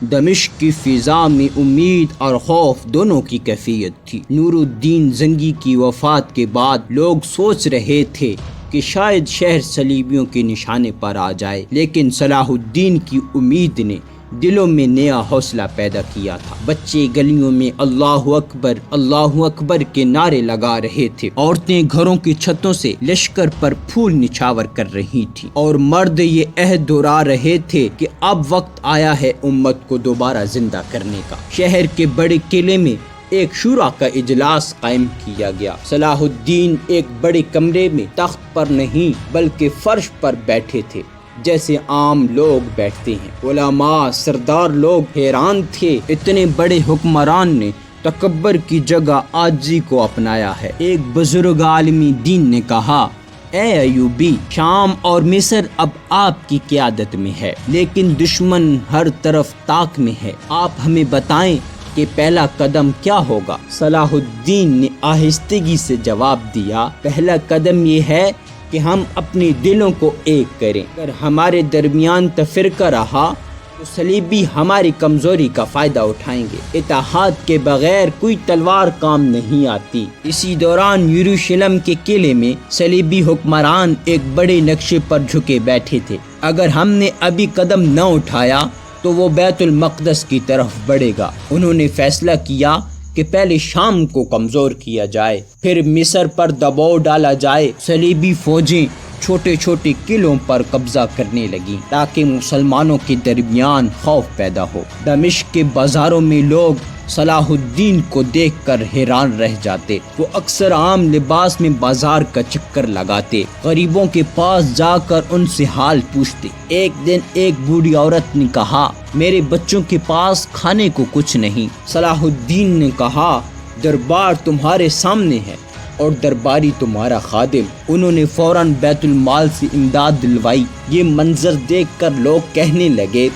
دمشق کی فضا میں امید اور خوف دونوں کی کیفیت تھی۔ نور الدین زنگی کی وفات کے بعد لوگ سوچ رہے تھے کہ شاید شہر صلیبیوں کے نشانے پر آ جائے، لیکن صلاح الدین کی امید نے دلوں میں نیا حوصلہ پیدا کیا تھا۔ بچے گلیوں میں اللہ اکبر کے نعرے لگا رہے تھے، عورتیں گھروں کی چھتوں سے لشکر پر پھول نچھاور کر رہی تھیں، اور مرد یہ عہد دہرا رہے تھے کہ اب وقت آیا ہے امت کو دوبارہ زندہ کرنے کا۔ شہر کے بڑے قلعے میں ایک شورا کا اجلاس قائم کیا گیا۔ صلاح الدین ایک بڑے کمرے میں تخت پر نہیں بلکہ فرش پر بیٹھے تھے، جیسے عام لوگ بیٹھتے ہیں۔ علماء، سردار لوگ حیران تھے، اتنے بڑے حکمران نے تکبر کی جگہ عاجزی کو اپنایا ہے۔ ایک بزرگ عالم دین نے کہا، اے ایوبی، شام اور مصر اب آپ کی قیادت میں ہے، لیکن دشمن ہر طرف طاق میں ہے۔ آپ ہمیں بتائیں کہ پہلا قدم کیا ہوگا؟ صلاح الدین نے آہستگی سے جواب دیا، پہلا قدم یہ ہے کہ ہم اپنے دلوں کو ایک کریں۔ اگر ہمارے درمیان تفرقہ رہا تو صلیبی ہماری کمزوری کا فائدہ اٹھائیں گے۔ اتحاد کے بغیر کوئی تلوار کام نہیں آتی۔ اسی دوران یروشلم کے قلعے میں صلیبی حکمران ایک بڑے نقشے پر جھکے بیٹھے تھے۔ اگر ہم نے ابھی قدم نہ اٹھایا تو وہ بیت المقدس کی طرف بڑھے گا۔ انہوں نے فیصلہ کیا کہ پہلے شام کو کمزور کیا جائے، پھر مصر پر دباؤ ڈالا جائے۔ صلیبی فوجیں چھوٹے چھوٹے قلعوں پر قبضہ کرنے لگیں تاکہ مسلمانوں کے درمیان خوف پیدا ہو۔ دمشق کے بازاروں میں لوگ صلاح الدین کو دیکھ کر حیران رہ جاتے۔ وہ اکثر عام لباس میں بازار کا چکر لگاتے، غریبوں کے پاس جا کر ان سے حال پوچھتے۔ ایک دن ایک بوڑھی عورت نے کہا، میرے بچوں کے پاس کھانے کو کچھ نہیں۔ صلاح الدین نے کہا، دربار تمہارے سامنے ہے اور درباری تمہارا خادم۔ انہوں نے فوراً بیت المال سے امداد دلوائی۔ یہ منظر دیکھ کر لوگ کہنے لگے،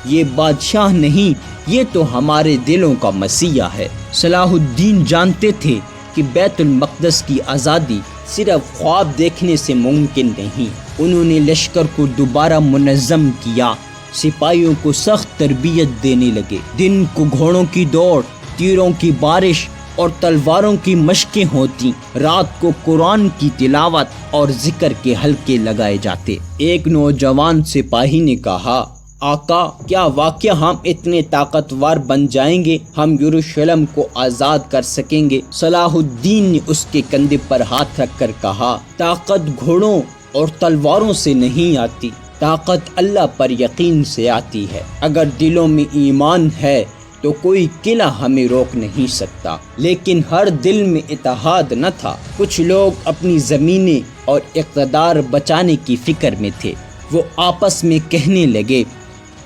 یہ بادشاہ نہیں، یہ تو ہمارے دلوں کا مسیحا ہے۔ صلاح الدین جانتے تھے کہ بیت المقدس کی آزادی صرف خواب دیکھنے سے ممکن نہیں۔ انہوں نے لشکر کو دوبارہ منظم کیا، سپاہیوں کو سخت تربیت دینے لگے۔ دن کو گھوڑوں کی دوڑ، تیروں کی بارش اور تلواروں کی مشقیں ہوتی، رات کو قرآن کی تلاوت اور ذکر کے حلقے لگائے جاتے۔ ایک نوجوان سپاہی نے کہا، آقا، کیا واقعہ ہم اتنے طاقتور بن جائیں گے؟ ہم یروشلم کو آزاد کر سکیں گے؟ صلاح الدین نے اس کے کندھے پر ہاتھ رکھ کر کہا، طاقت گھوڑوں اور تلواروں سے نہیں آتی، طاقت اللہ پر یقین سے آتی ہے۔ اگر دلوں میں ایمان ہے تو کوئی قلعہ ہمیں روک نہیں سکتا۔ لیکن ہر دل میں اتحاد نہ تھا۔ کچھ لوگ اپنی زمینیں اور اقتدار بچانے کی فکر میں تھے۔ وہ آپس میں کہنے لگے،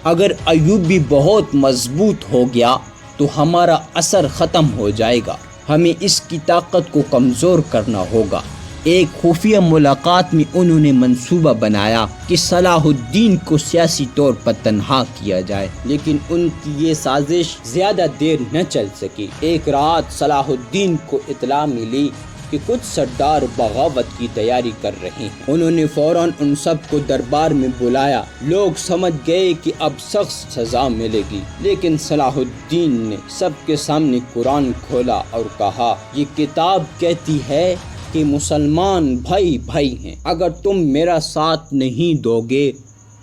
اگر ایوبی بہت مضبوط ہو گیا تو ہمارا اثر ختم ہو جائے گا، ہمیں اس کی طاقت کو کمزور کرنا ہوگا۔ ایک خفیہ ملاقات میں انہوں نے منصوبہ بنایا کہ صلاح الدین کو سیاسی طور پر تنہا کیا جائے، لیکن ان کی یہ سازش زیادہ دیر نہ چل سکی۔ ایک رات صلاح الدین کو اطلاع ملی کہ کچھ سردار بغاوت کی تیاری کر رہے ہیں۔ انہوں نے فوراً ان سب کو دربار میں بلایا۔ لوگ سمجھ گئے کہ اب سخت سزا ملے گی، لیکن صلاح الدین نے سب کے سامنے قرآن کھولا اور کہا، یہ کتاب کہتی ہے کہ مسلمان بھائی بھائی ہیں۔ اگر تم میرا ساتھ نہیں دو گے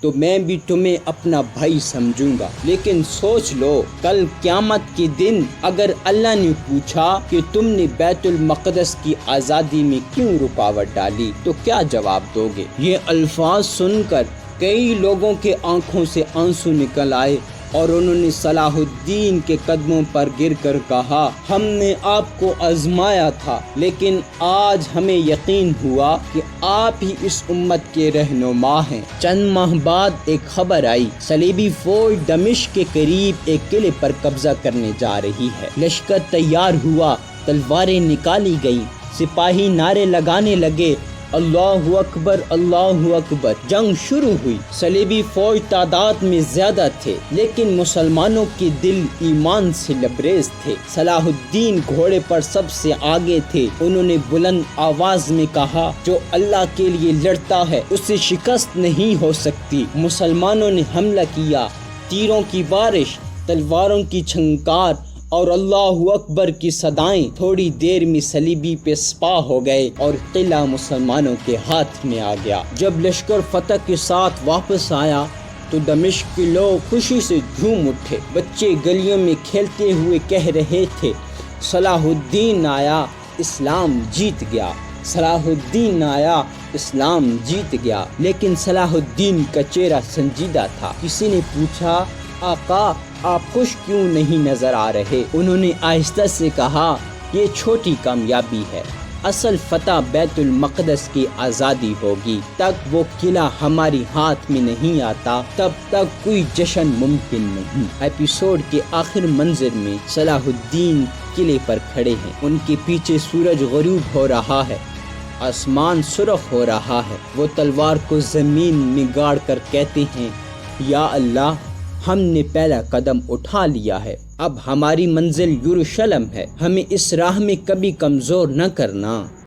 تو میں بھی تمہیں اپنا بھائی سمجھوں گا، لیکن سوچ لو، کل قیامت کے دن اگر اللہ نے پوچھا کہ تم نے بیت المقدس کی آزادی میں کیوں رکاوٹ ڈالی تو کیا جواب دو گے؟ یہ الفاظ سن کر کئی لوگوں کے آنکھوں سے آنسو نکل آئے اور انہوں نے صلاح الدین کے قدموں پر گر کر کہا، ہم نے آپ کو آزمایا تھا، لیکن آج ہمیں یقین ہوا کہ آپ ہی اس امت کے رہنما ہیں۔ چند ماہ بعد ایک خبر آئی، صلیبی فوج دمشق کے قریب ایک قلعے پر قبضہ کرنے جا رہی ہے۔ لشکر تیار ہوا، تلواریں نکالی گئیں، سپاہی نعرے لگانے لگے، اللہ اکبر، اللہ اکبر۔ جنگ شروع ہوئی۔ صلیبی فوج تعداد میں زیادہ تھے، لیکن مسلمانوں کے دل ایمان سے لبریز تھے۔ صلاح الدین گھوڑے پر سب سے آگے تھے۔ انہوں نے بلند آواز میں کہا، جو اللہ کے لیے لڑتا ہے اسے شکست نہیں ہو سکتی۔ مسلمانوں نے حملہ کیا، تیروں کی بارش، تلواروں کی چھنکار اور اللہ اکبر کی صدائیں تھوڑی دیر میں صلیبی پہ سپاہ ہو گئے اور قلعہ مسلمانوں کے ہاتھ میں آ گیا۔ جب لشکر فتح کے ساتھ واپس آیا تو دمشق کے لوگ خوشی سے جھوم اٹھے۔ بچے گلیوں میں کھیلتے ہوئے کہہ رہے تھے، صلاح الدین آیا، اسلام جیت گیا، صلاح الدین آیا، اسلام جیت گیا۔ لیکن صلاح الدین کا چہرہ سنجیدہ تھا۔ کسی نے پوچھا، آقا آپ خوش کیوں نہیں نظر آ رہے؟ انہوں نے آہستہ سے کہا، یہ چھوٹی کامیابی ہے، اصل فتح بیت المقدس کی آزادی ہوگی۔ تک وہ قلعہ ہماری ہاتھ میں نہیں آتا تب تک کوئی جشن ممکن نہیں۔ ایپیسوڈ کے آخر منظر میں صلاح الدین قلعے پر کھڑے ہیں، ان کے پیچھے سورج غروب ہو رہا ہے، آسمان سرخ ہو رہا ہے۔ وہ تلوار کو زمین میں گاڑ کر کہتے ہیں، یا اللہ ہم نے پہلا قدم اٹھا لیا ہے، اب ہماری منزل یروشلم ہے، ہمیں اس راہ میں کبھی کمزور نہ کرنا۔